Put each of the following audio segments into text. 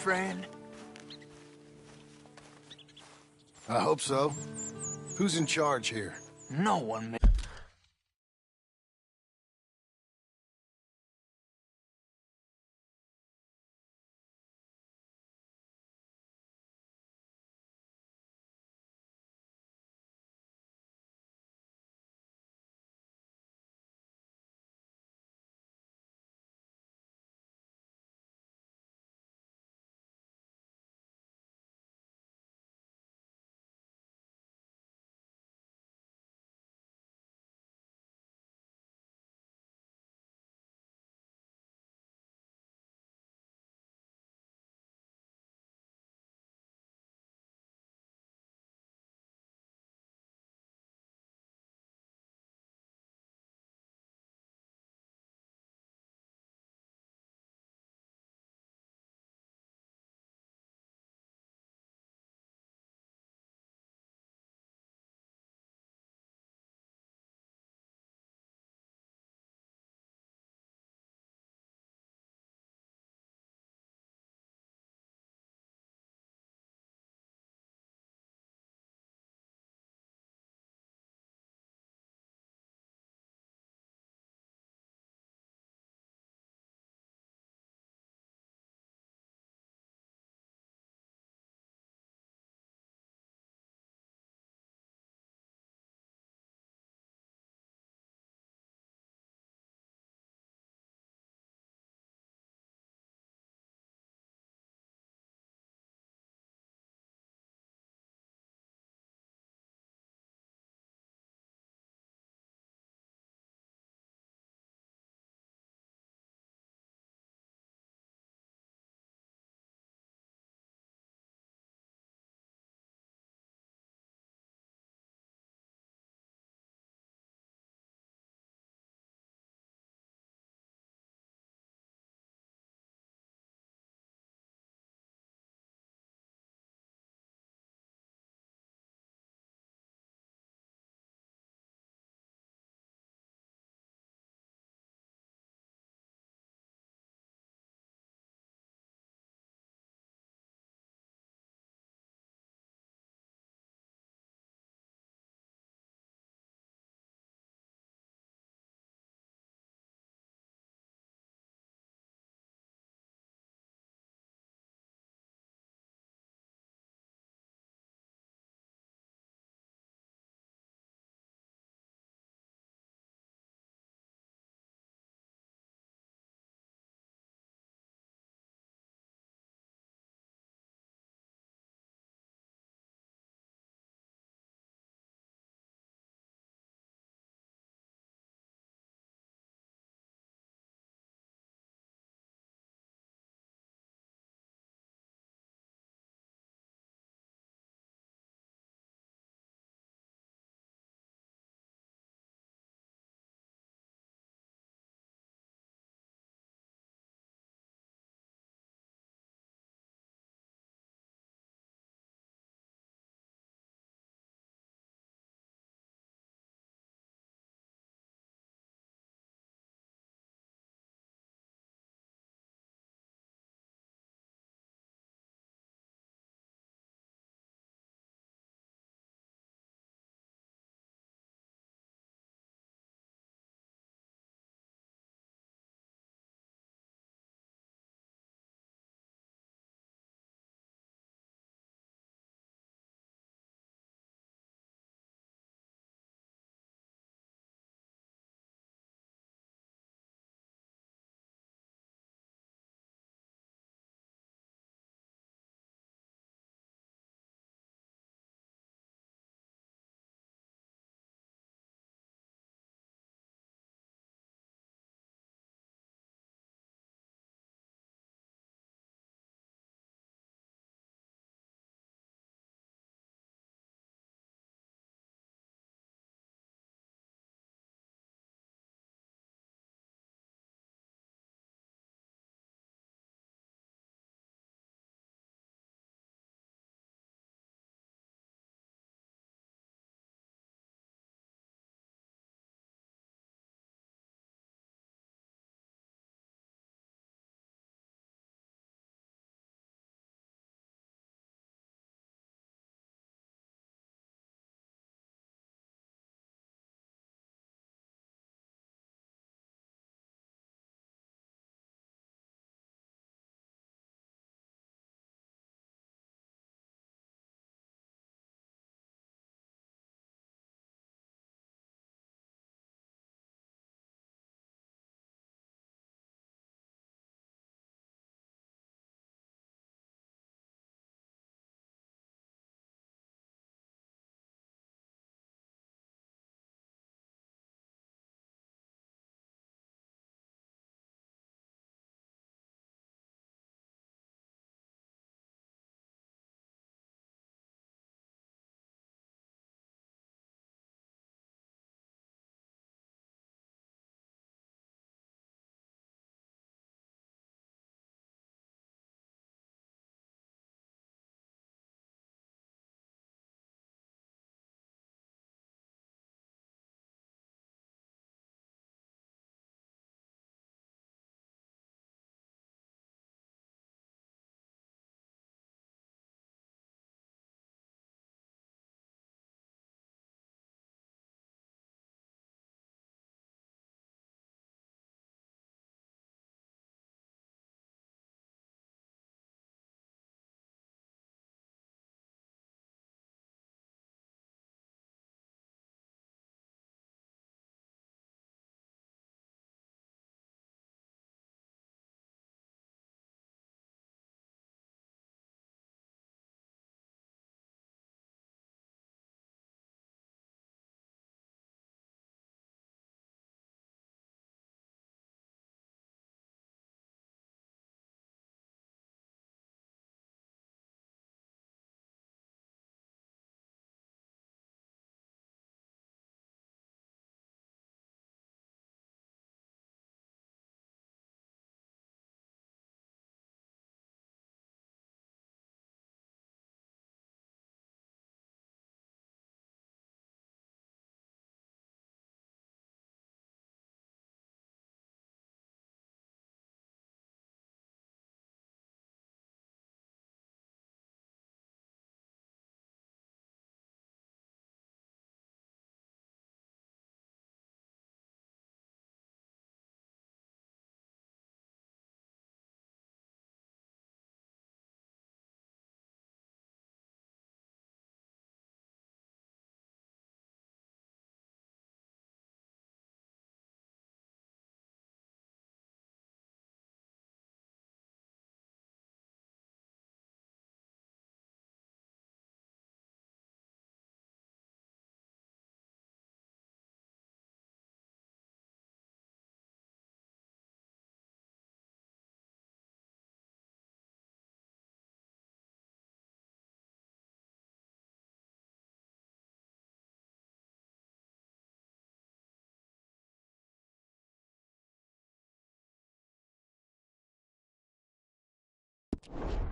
friend? I hope so. Who's in charge here? No one,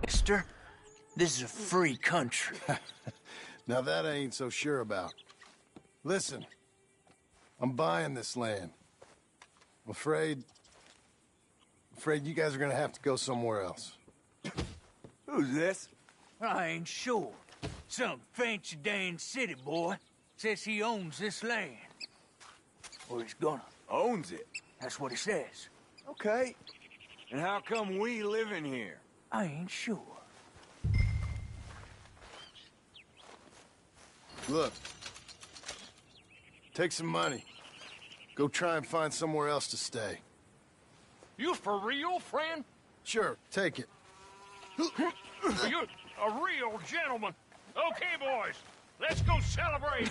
Mister, this is a free country. Now that I ain't so sure about. Listen, I'm buying this land. I'm afraid you guys are gonna have to go somewhere else. Who's this? I ain't sure. Some fancy Dan city boy says he owns this land. Or he's gonna. Owns it. That's what he says. Okay. And how come we live in here? I ain't sure. Look, take some money. Go try and find somewhere else to stay. You for real, friend? Sure, take it. You're a real gentleman. Okay, boys, let's go celebrate.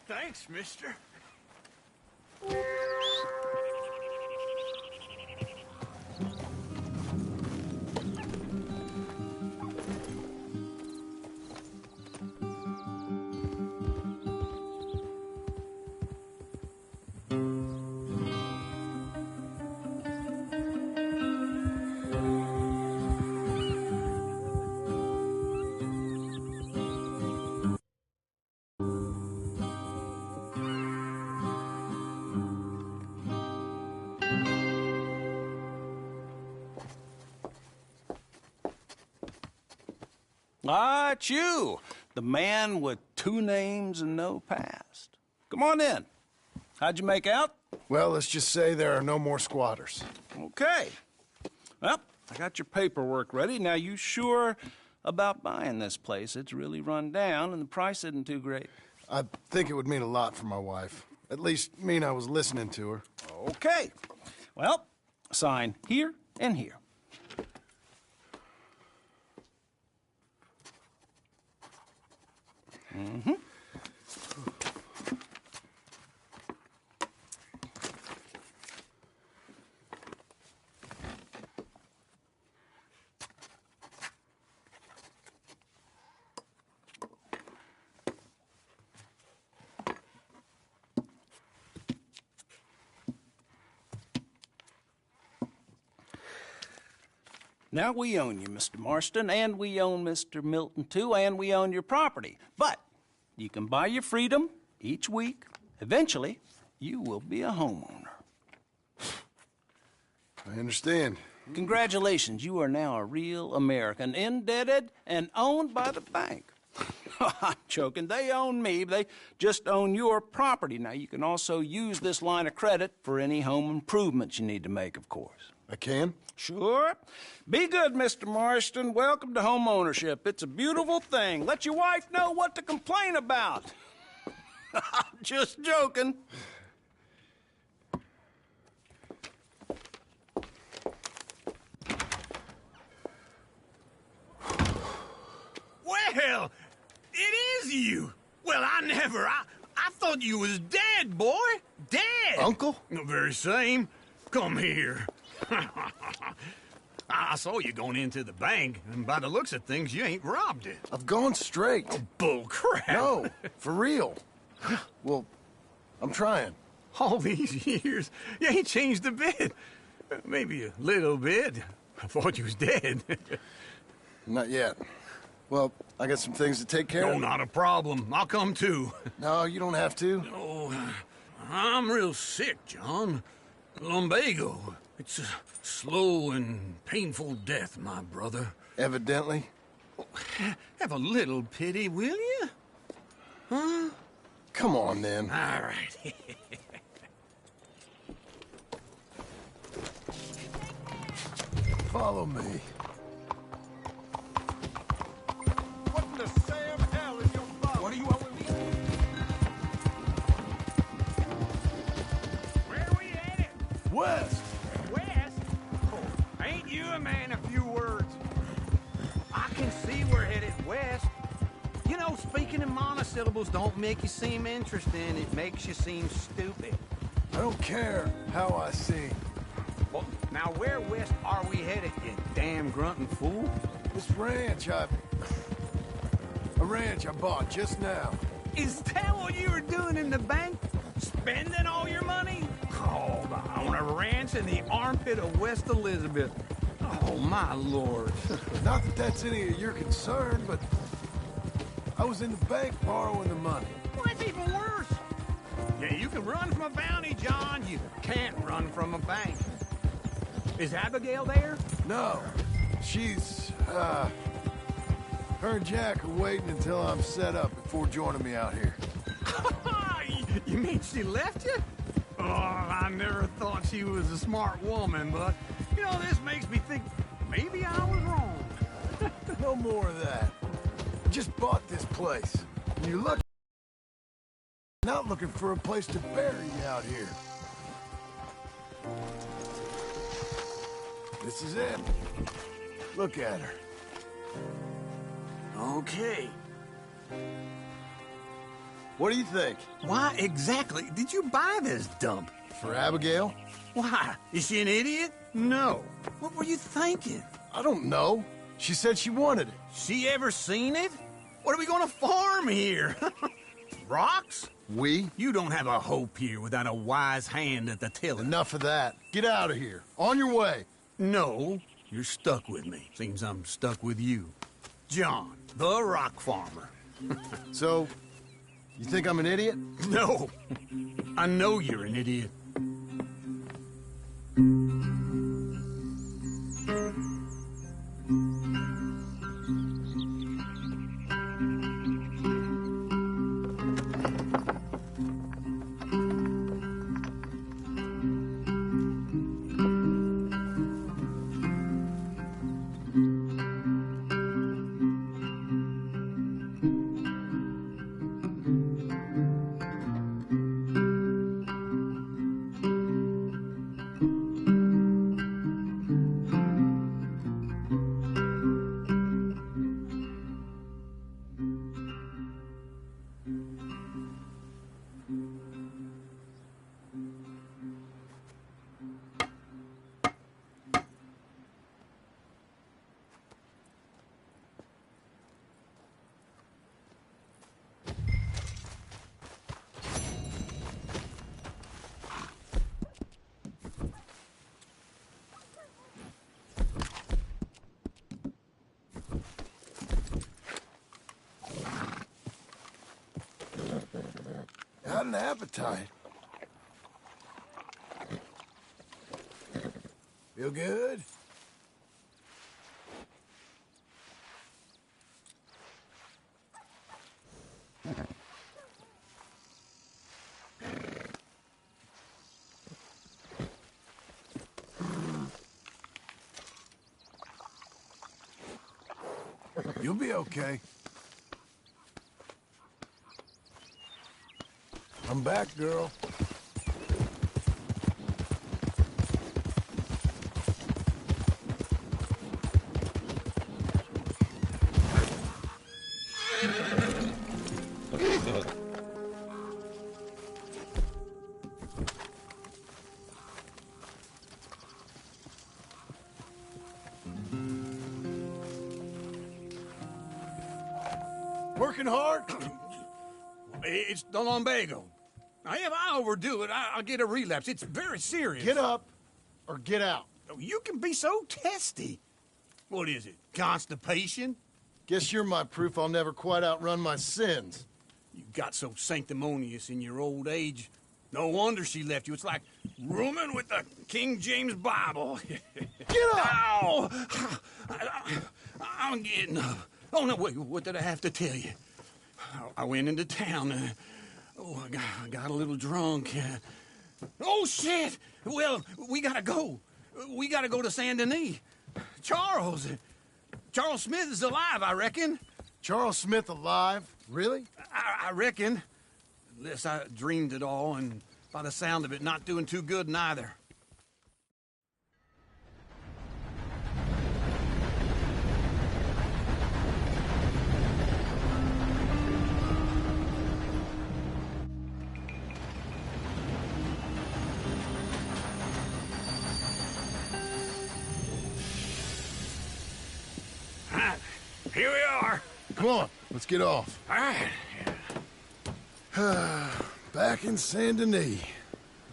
Thanks, mister. Ah, it's you, the man with 2 names and no past. Come on in. How'd you make out? Well, let's just say there are no more squatters. Okay. Well, I got your paperwork ready. Now, you sure about buying this place? It's really run down, and the price isn't too great. I think it would mean a lot for my wife. At least mean I was listening to her. Okay. Well, sign here and here. Mm-hmm. Now, we own you, Mr. Marston, and we own Mr. Milton, too, and we own your property. But you can buy your freedom each week. Eventually, you will be a homeowner. I understand. Congratulations, you are now a real American, indebted and owned by the bank. I'm joking. They own me. They just own your property. Now, you can also use this line of credit for any home improvements you need to make, of course. I can? Sure. Be good, Mr. Marston. Welcome to home ownership. It's a beautiful thing. Let your wife know what to complain about. Just joking. Well, it is you. Well, I thought you was dead, boy. Dead. Uncle? The very same. Come here. I saw you going into the bank, and by the looks of things, you ain't robbed it. I've gone straight. Bull crap. No, for real. Well, I'm trying. All these years, you ain't changed a bit. Maybe a little bit. I thought you was dead. Not yet. Well, I got some things to take care No, of. not a problem. I'll come too. No, you don't have to. Oh, I'm real sick, John. Lumbago. It's a slow and painful death, my brother. Evidently. Have a little pity, will you? Huh? Come on, then. All right. Follow me. What in the Sam hell is your problem? What do you want with me? Where are we headed? West! West? Oh, ain't you a man of few words? I can see we're headed west. You know, speaking in monosyllables don't make you seem interesting. It makes you seem stupid. I don't care how I sing. Well, now where west are we headed, you damn grunting fool? This ranch a ranch I bought just now. Is that what you were doing in the bank? Spending all your money? Oh, on a ranch in the armpit of West Elizabeth. Oh, Oh, my lord. Not that that's any of your concern, but I was in the bank borrowing the money. Well, that's even worse. Yeah, you can run from a bounty, John. You can't run from a bank. Is Abigail there? No, she's, her and Jack are waiting until I'm set up before joining me out here. You mean she left you? Oh, I never thought she was a smart woman, but, you know, this makes me think maybe I was wrong. No more of that. I just bought this place. And you're lucky not looking for a place to bury you out here. This is it. Look at her. Okay. What do you think? Why exactly did you buy this dump? For Abigail? Why? Is she an idiot? No. What were you thinking? I don't know. She said she wanted it. She ever seen it? What are we gonna farm here? Rocks? We? You don't have a hope here without a wise hand at the tiller. Enough of that. Get out of here. On your way. No, you're stuck with me. Seems I'm stuck with you. John, the rock farmer. So, you think I'm an idiot? No, I know you're an idiot. Got an appetite. Feel good? You'll be okay. I'm back, girl. Working hard? It's the lumbago. Now, if I overdo it, I'll get a relapse. It's very serious. Get up or get out. Oh, you can be so testy. What is it, constipation? Guess you're my proof I'll never quite outrun my sins. You got so sanctimonious in your old age. No wonder she left you. It's like rooming with the King James Bible. Get up! Ow! I'm getting up. Oh, no, wait, what did I have to tell you? I went into town. I got a little drunk. Oh, shit! Well, we gotta go. We gotta go to Saint Denis. Charles Smith is alive, I reckon. Charles Smith alive? Really? I reckon. Unless I dreamed it all, and by the sound of it, not doing too good neither. Here we are. Come on, let's get off. All right. Back in Saint Denis.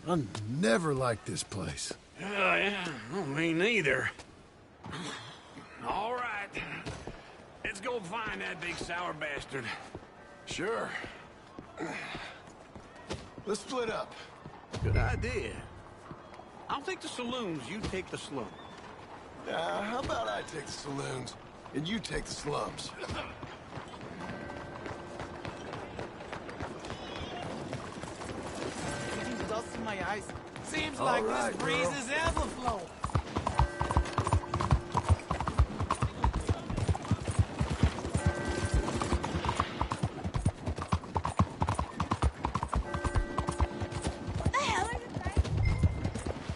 I never liked this place. Yeah, well, me neither. All right. Let's go find that big sour bastard. Sure. Let's split up. Good idea. I'll take the saloons, you take the slum. How about I take the saloons, and you take the slums? Getting dust in my eyes. Seems All like right, this breeze girl. is ever flow. What the hell are you guys?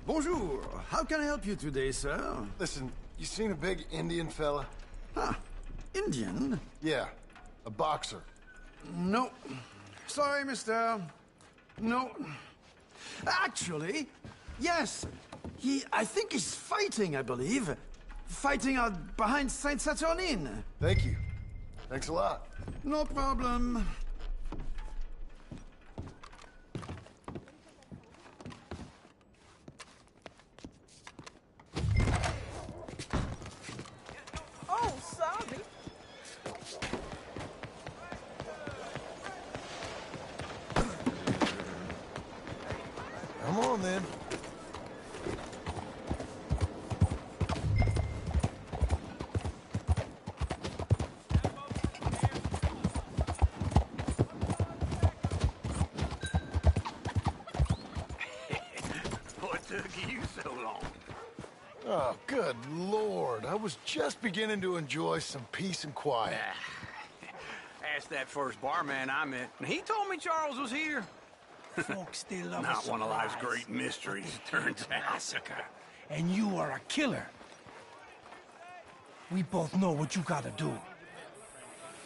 Bonjour. How can I help you today, sir? Listen, you seen a big Indian fella? Huh. Indian? Yeah, a boxer. No. Sorry, mister. No. Actually, yes. I think he's fighting, I believe. Fighting out behind Saint Saturnine. Thank you. Thanks a lot. No problem. Oh, sorry. Come on, then. What took you so long? Oh, good Lord. I was just beginning to enjoy some peace and quiet. Asked that first barman I met, and he told me Charles was here. Folks still love Not a one of life's surprise. great mysteries, it turns out. Massacre. And you are a killer. We both know what you gotta do.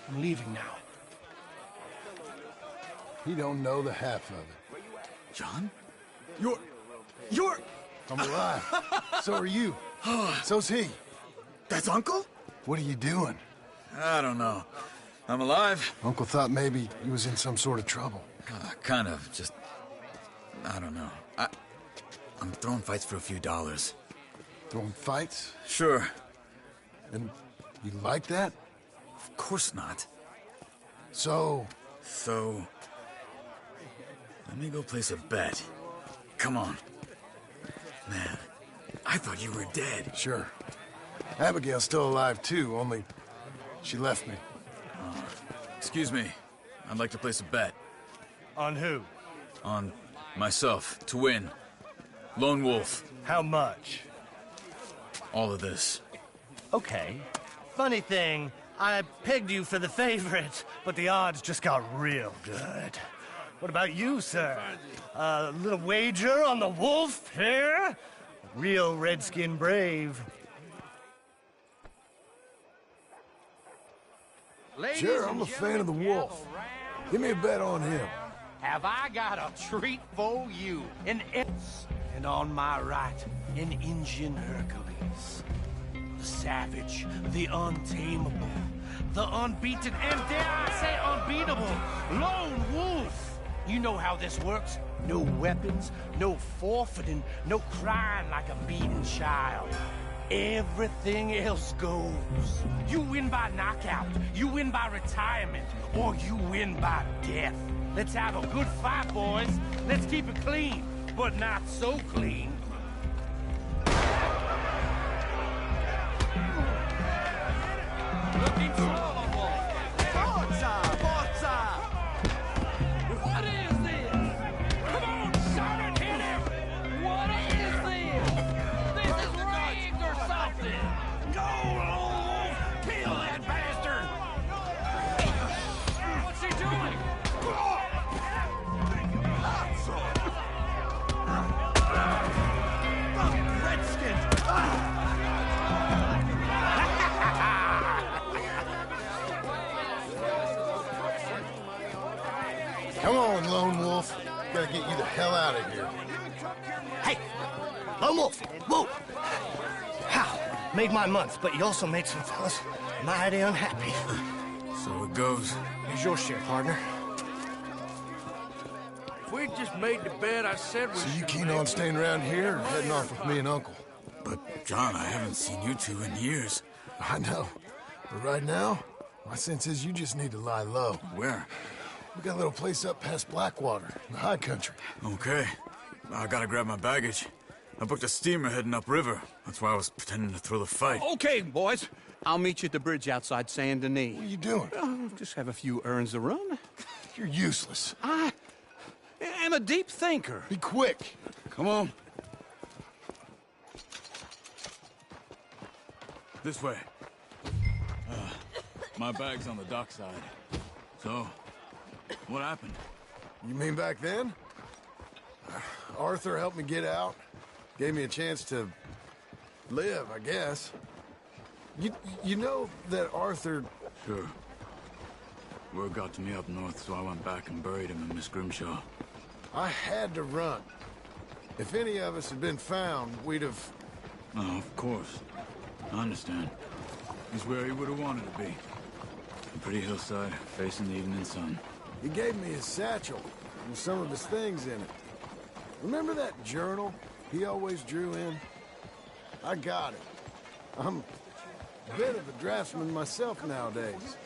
I'm leaving now. He don't know the half of it. John? You're... I'm alive. So are you. So's he. That's Uncle? What are you doing? I don't know. I'm alive. Uncle thought maybe he was in some sort of trouble. Kind of. Just... I don't know. I'm throwing fights for a few dollars. Throwing fights? Sure. And you like that? Of course not. So, So... Let me go place a bet. Come on. Man, I thought you were dead. sure. Abigail's still alive too, only she left me. Excuse me. I'd like to place a bet. On who? On myself, to win. Lone Wolf. How much? All of this. Okay. Funny thing, I pegged you for the favorite, but the odds just got real good. What about you, sir? A little wager on the wolf here? Real redskin brave. Sure, I'm a fan of the wolf. Give me a bet on him. Have I got a treat for you? And on my right, an Indian Hercules. The savage, the untamable, the unbeaten, and dare I say unbeatable, Lone Wolf. You know how this works. No weapons, no forfeiting, no crying like a beaten child. Everything else goes. You win by knockout, you win by retirement, or you win by death. Let's have a good fight, boys. Let's keep it clean, but not so clean. Looking trouble. Forza! Forza! What is this? Come on, shout it, hit him! What is this? This is rigged or something! Go, Lone Wolf! Kill that bastard! What's he doing? Come on, Lone Wolf. Gotta get you the hell out of here. Hey, Lone Wolf, whoa! How? Made my month, but you also made some fellas mighty unhappy. So it goes. Here's your share, partner. If we just made the bed I said we So you should keen make- on staying around here or heading off with me and Uncle? But, John, I haven't seen you two in years. I know. But right now, my sense is you just need to lie low. Where? We got a little place up past Blackwater, in the high country. Okay. I gotta grab my baggage. I booked a steamer heading upriver. That's why I was pretending to throw the fight. Okay, boys. I'll meet you at the bridge outside Saint Denis. What are you doing? Oh, just have a few errands to run. You're useless. I am a deep thinker. Be quick. Come on. This way. My bag's on the dockside. So, what happened? You mean back then? Arthur helped me get out. Gave me a chance to live, I guess. You know that Arthur... Sure. Word got to me up north, so I went back and buried him in Miss Grimshaw. I had to run. If any of us had been found, we'd have... Oh, of course. I understand. He's where he would have wanted to be. A pretty hillside, facing the evening sun. He gave me his satchel and some of his things in it. Remember that journal he always drew in? I got it. I'm a bit of a draftsman myself nowadays.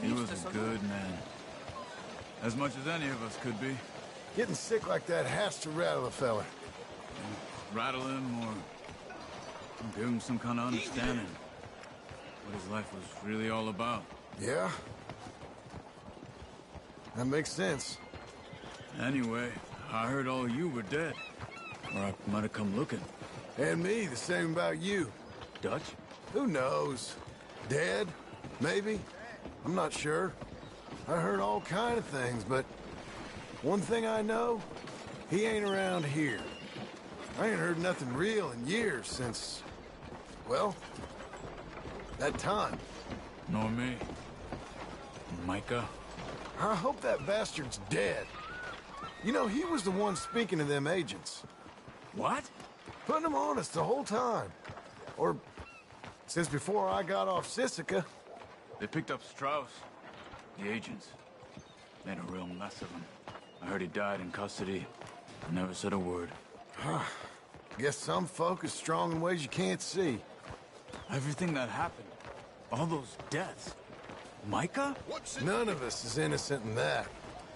He was a good man. As much as any of us could be. Getting sick like that has to rattle a fella. Rattle him or give him some kind of understanding. What his life was really all about. Yeah? That makes sense. Anyway, I heard all you were dead. Or I might have come looking. And me, the same about you. Dutch? Who knows? Dead? Maybe? I'm not sure. I heard all kind of things, but one thing I know, he ain't around here. I ain't heard nothing real in years since, well, that time. Nor me. Micah? I hope that bastard's dead. You know, he was the one speaking to them agents. What? Putting them on us the whole time. Or since before I got off Sisika. They picked up Strauss. The agents. Made a real mess of him. I heard he died in custody. Never said a word. Guess some folk is strong in ways you can't see. Everything that happened. All those deaths. Micah? None of us is innocent in that.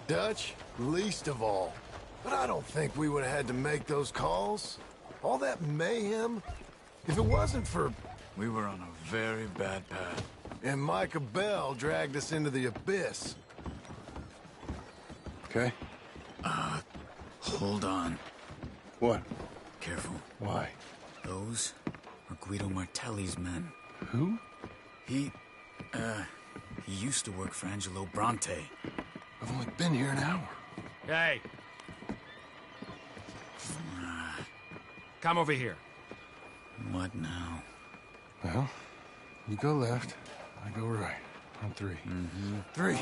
Dutch, least of all. But I don't think we would have had to make those calls. All that mayhem. If it wasn't for... We were on a very bad path. And Micah Bell dragged us into the abyss. Okay? Hold on. What? Careful. Why? Those are Guido Martelli's men. Who? He used to work for Angelo Bronte. I've only been here an hour. Hey. Come over here. What now? Well, you go left, I go right. On three. Three.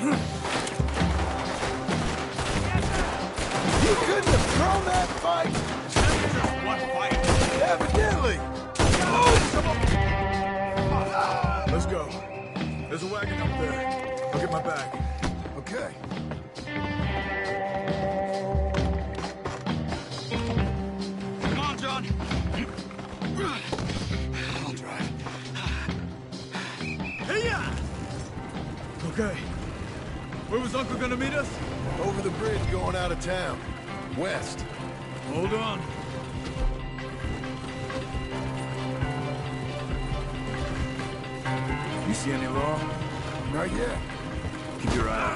You couldn't have thrown that fight! What fight? Evidently! Let's go. There's a wagon up there. I'll get my bag. Okay. Come on, John. I'll drive. Hey-ya! Okay. Where was Uncle gonna meet us? Over the bridge going out of town. West. Hold on. You see any law? Not yet. Keep your eye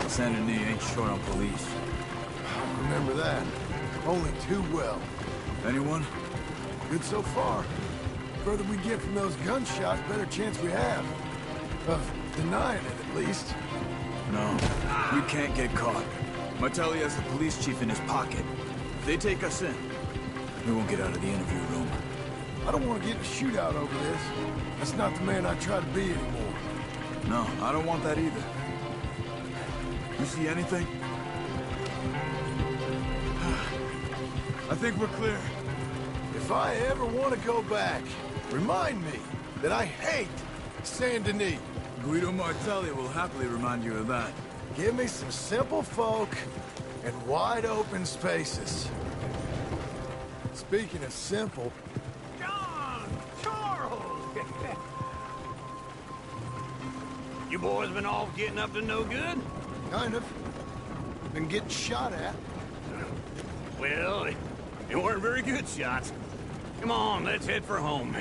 out. Saint Denis ain't short on police. Remember that. Only too well. Anyone? Good so far. Further we get from those gunshots, better chance we have. Of denying it, at least. No. We can't get caught. Martelli has the police chief in his pocket. If they take us in, we won't get out of the interview room. I don't want to get in a shootout over this. That's not the man I try to be anymore. No, I don't want that either. You see anything? I think we're clear. If I ever want to go back, remind me that I hate Saint Denis. Guido Martelli will happily remind you of that. Give me some simple folk and wide open spaces. Speaking of simple, John! Charles! You boys been all getting up to no good? kind of. Been getting shot at. Well, they weren't very good shots. Come on, let's head for home.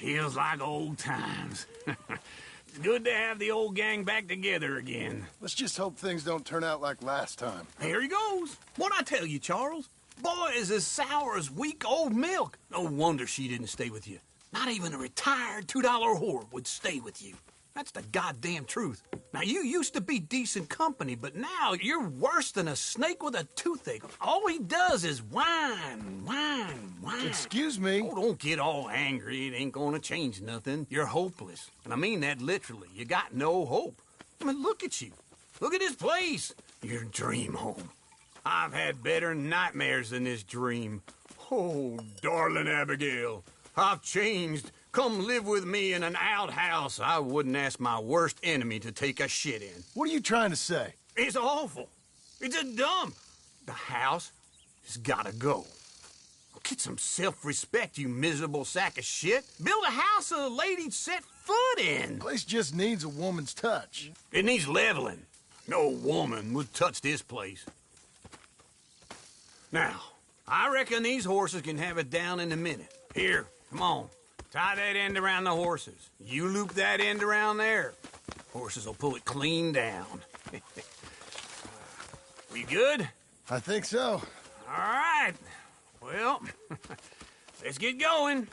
Feels like old times. It's good to have the old gang back together again. Let's just hope things don't turn out like last time. Here he goes. What'd I tell you, Charles? Boy is as sour as weak old milk. No wonder she didn't stay with you. Not even a retired $2 whore would stay with you. That's the goddamn truth. Now, you used to be decent company, but now you're worse than a snake with a toothache. All he does is whine, whine, whine. Excuse me? Oh, don't get all angry. It ain't gonna change nothing. You're hopeless. And I mean that literally. You got no hope. I mean, look at you. Look at this place. Your dream home. I've had better nightmares than this dream. Oh, darling Abigail, I've changed. Come live with me in an outhouse I wouldn't ask my worst enemy to take a shit in. What are you trying to say? It's awful. It's a dump. The house has gotta go. Get some self-respect, you miserable sack of shit. Build a house a lady'd set foot in. The place just needs a woman's touch. It needs leveling. No woman would touch this place. Now, I reckon these horses can have it down in a minute. Here, come on. Tie that end around the horses. You loop that end around there. Horses will pull it clean down. We good? I think so. All right. Well, let's get going.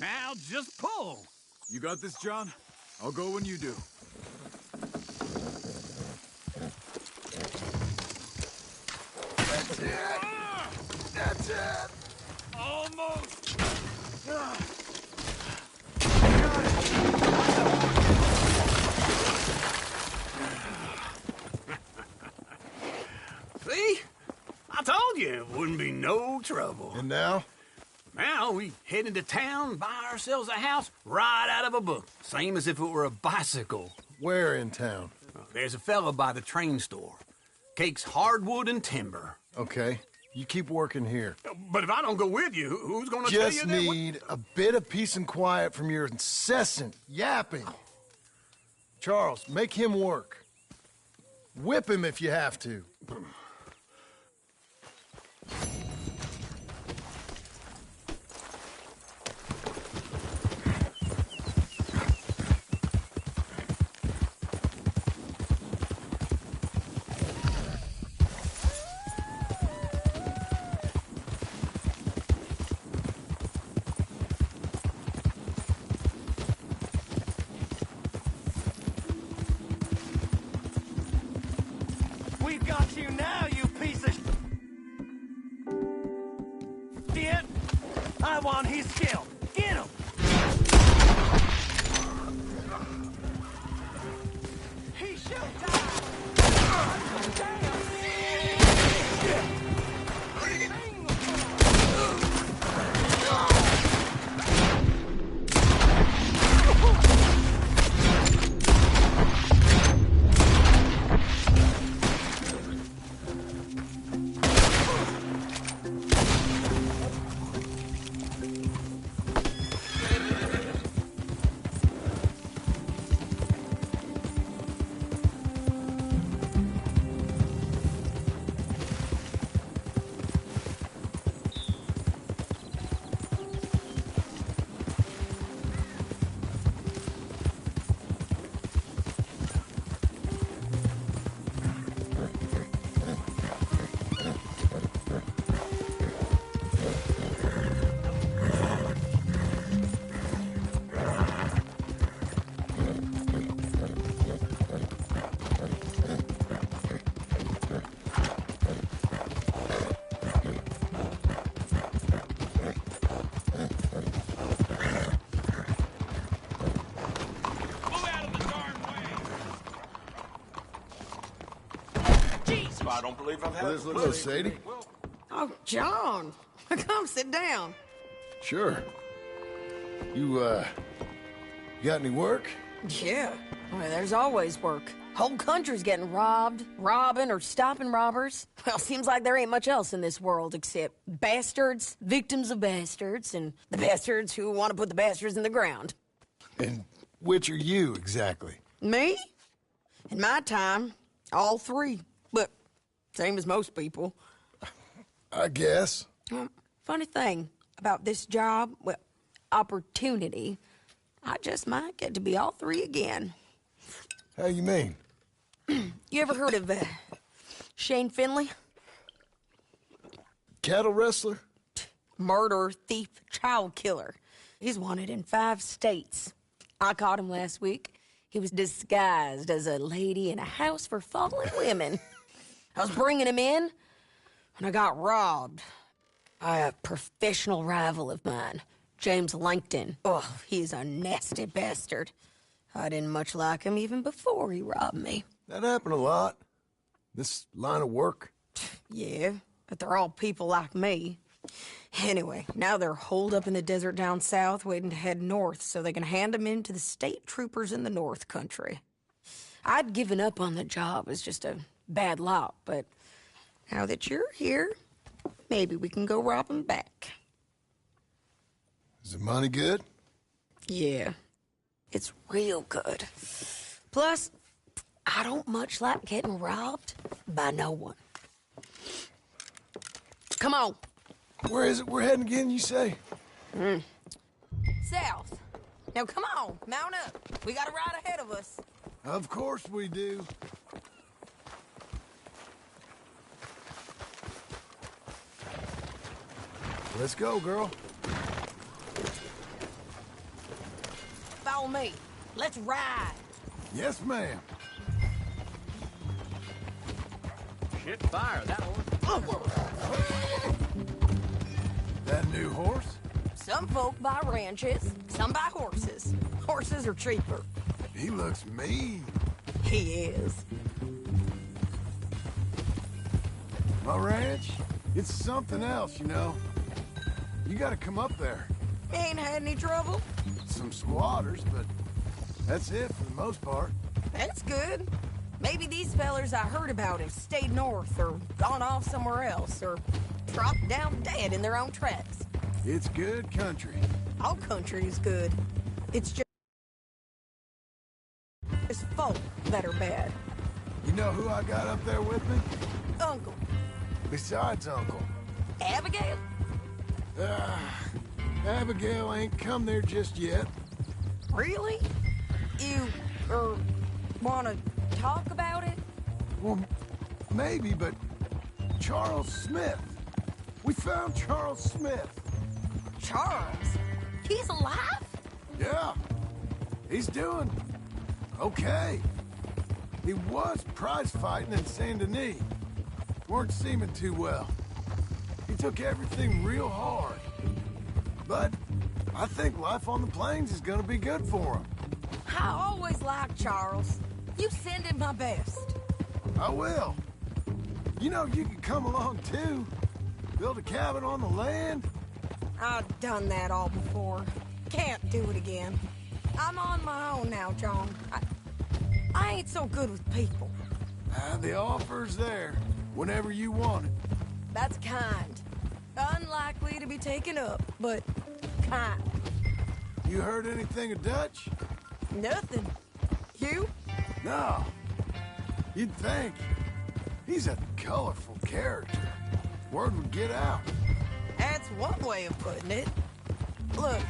Now just pull. You got this, John? I'll go when you do. That's it. That's it. Almost. See? I told you it wouldn't be no trouble. And now? Now we head into town, buy ourselves a house right out of a book. Same as if it were a bicycle. Where in town? There's a fella by the train store. Cakes hardwood and timber. Okay. You keep working here. But if I don't go with you, who's gonna tell you Just that? need a bit of peace and quiet from your incessant yapping. Charles, make him work. Whip him if you have to. We've got you now, you piece of shit! I want his skill. Get him! He should die! I don't believe I've had Well, hello, Sadie. Oh, John. Come sit down. Sure. You got any work? Yeah. Well, there's always work. Whole country's getting robbed, robbing, or stopping robbers. Well, seems like there ain't much else in this world except bastards, victims of bastards, and the bastards who want to put the bastards in the ground. And which are you, exactly? Me? In my time, all three. But same as most people. I guess. Funny thing about this job, well, opportunity, I just might get to be all three again. How you mean? You ever heard of Shane Finley? Cattle wrestler? Murderer, thief, child killer. He's wanted in 5 states. I caught him last week. He was disguised as a lady in a house for fallen women. I was bringing him in, and I got robbed by a professional rival of mine, James Langton. Oh, he's a nasty bastard. I didn't much like him even before he robbed me. That happened a lot. This line of work. Yeah, but they're all people like me. Anyway, now they're holed up in the desert down south, waiting to head north so they can hand them in to the state troopers in the north country. I'd given up on the job as just a bad lot, but now that you're here, maybe we can go rob them back. Is the money good? Yeah, it's real good. Plus, I don't much like getting robbed by no one. Come on. Where is it we're heading again, you say? South. Now, come on, mount up. We got a ride ahead of us. Of course we do. Let's go, girl. Follow me. Let's ride. Yes, ma'am. Shit fire, that horse. That new horse? Some folk buy ranches, some buy horses. Horses are cheaper. He looks mean. He is. My ranch? It's something else, you know. You gotta come up there. Ain't had any trouble? Some squatters, but that's it for the most part. That's good. Maybe these fellers I heard about have stayed north or gone off somewhere else or dropped down dead in their own tracks. It's good country. All country is good. It's just folk that are bad. You know who I got up there with me? Uncle. Besides Uncle. Abigail? Abigail ain't come there just yet. Really? You, wanna talk about it? Well, maybe, but Charles Smith. We found Charles Smith. Charles? He's alive? Yeah. He's doing okay. He was prize fighting in Saint Denis. Weren't seeming too well. He took everything real hard. But I think life on the plains is gonna be good for him. I always liked Charles. You send him my best. I will. You know, you can come along too. Build a cabin on the land. I've done that all before. Can't do it again. I'm on my own now, John. I ain't so good with people. The offer's there, whenever you want it. That's kind. Unlikely to be taken up, but kind. You heard anything of Dutch? Nothing. You? No. You'd think. He's a colorful character. Word would get out. That's one way of putting it. Look,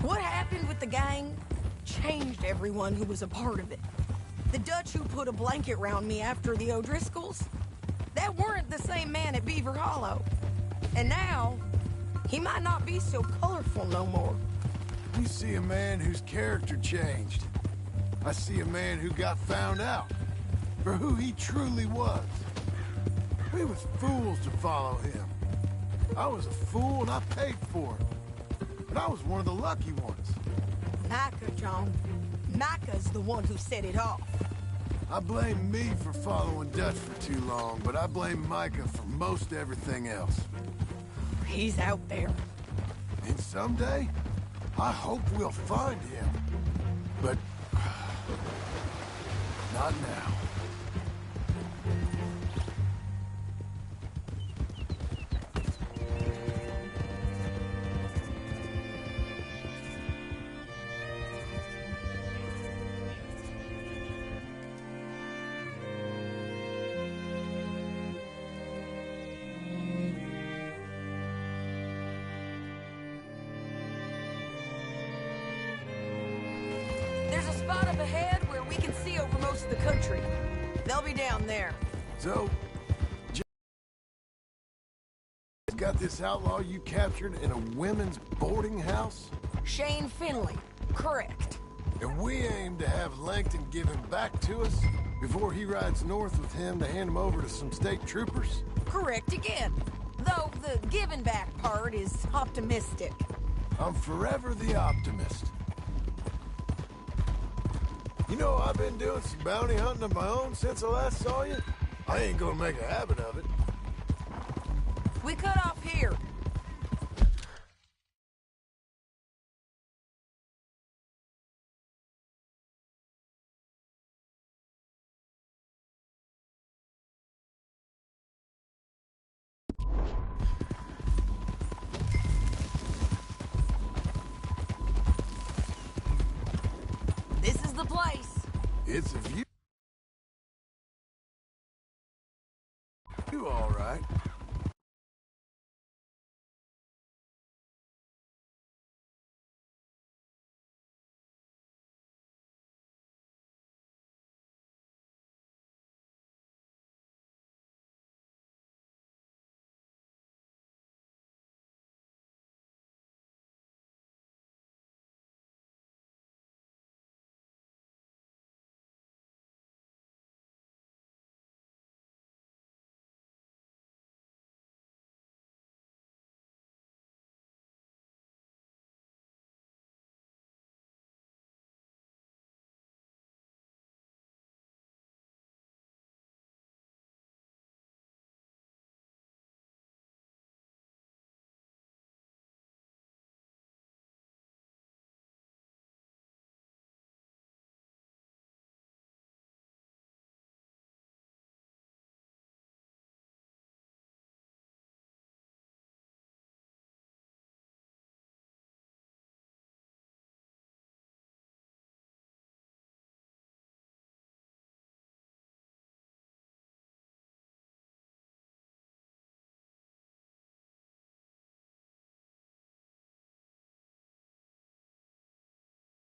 what happened with the gang changed everyone who was a part of it. The Dutch who put a blanket round me after the O'Driscolls, that weren't the same man at Beaver Hollow. And now, he might not be so colorful no more. You see a man whose character changed. I see a man who got found out for who he truly was. We was fools to follow him. I was a fool and I paid for it. But I was one of the lucky ones. Micah, John. Micah's the one who set it off. I blame me for following Dutch for too long, but I blame Micah for most everything else. He's out there. And someday, I hope we'll find him. But not now. There's a spot up ahead where we can see over most of the country. They'll be down there. So, got this outlaw you captured in a women's boarding house? Shane Finley. Correct. And we aim to have Langton give him back to us before he rides north with him to hand him over to some state troopers? Correct again. Though the giving back part is optimistic. I'm forever the optimist. You know, I've been doing some bounty hunting of my own since I last saw you. I ain't gonna make a habit of it. We cut off here. This is the place. It's a view.